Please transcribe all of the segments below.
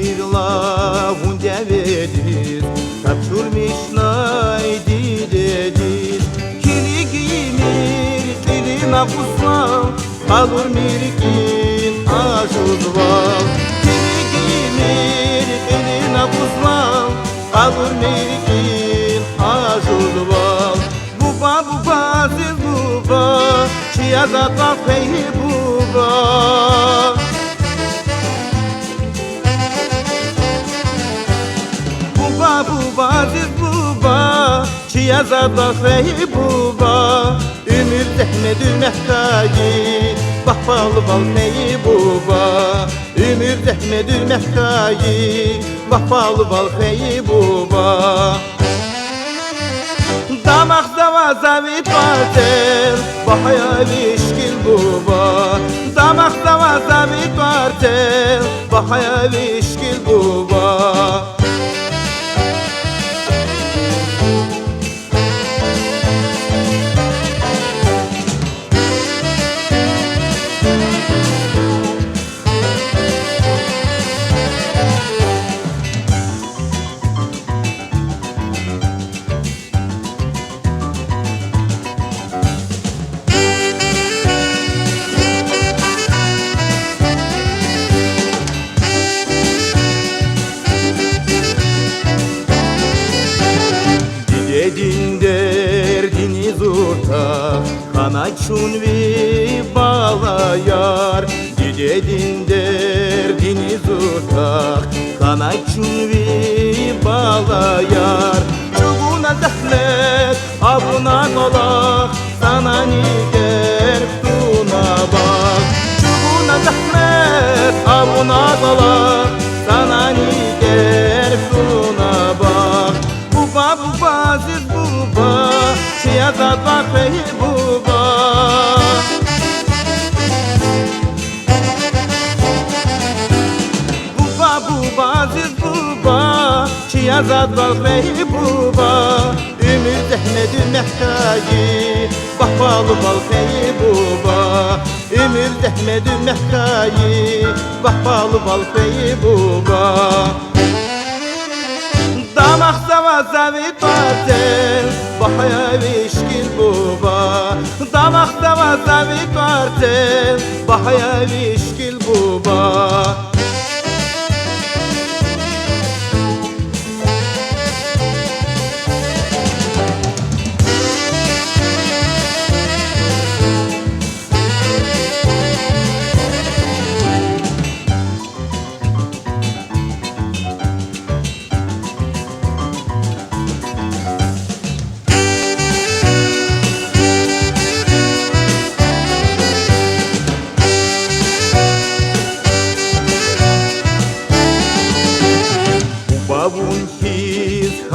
Mirla hunde verir Kapşurmişnay didedir Kili giymir kilina kuslam Kalur mirkin aşuzval Kili giymir kilina kuslam Kalur mirkin aşuzval Buba siz buba Çiyazata feyhi buba Buba siz buba Çiyazata feyhi buba Ümür zehmedü mehkayi Bahpalı bal feyhi buba Ümür zehmedü mehkayi Bahpalı bal feyhi buba Damak zavazavit vartel Bahaya vişkil buba Damak zavazavit vartel Bahaya vişkil buba Dedin derdiniz ortak Kana çunvi bağlayar Dedin derdiniz ortak Kana çunvi bağlayar Çuğuna zahmet abuna kolak Sana niger tuna bak Çuğuna zahmet abuna kolak Sana niger tuna bak Buba siz buba Çiyazat var feyhi buba Buba siz buba Çiyazat var feyhi buba Ümür zehmedü mehkayi Bahpalı bal feyhi buba Ümür zehmedü mehkayi Bahpalı bal feyhi buba Damak zavazavit vartel Bahaya vişkil buba Damak zavazavit vartel Bahaya vişkil buba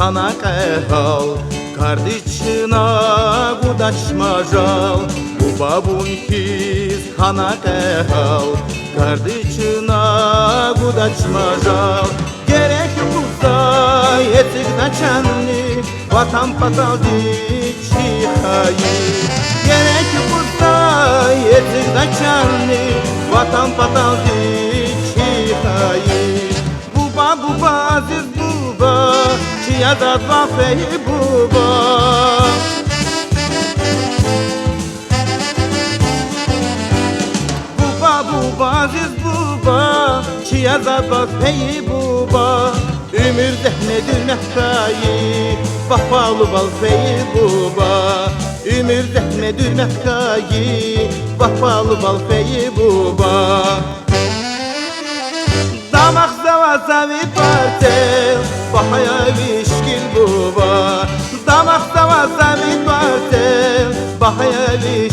Kana qəhal Kardıçına qudaşma jal Bu babun kiz kana qəhal Kardıçına qudaşma jal Gerek buzda yetik naçanli Vatan patal dikşi hayi Gerek buzda yetik naçanli Vatan patal dikşi hayi Buba siz buba Çiyazat var feyhi buba Buba siz buba Çiyazat var feyhi buba Ümür zehmedü mehkayi Bahpalı bal feyhi buba Ümür zehmedü mehkayi Bahpalı bal feyhi buba Damak zavazavit vartel Bahaya vişkil buba Damak zavazavit vartel Bahaya vişkil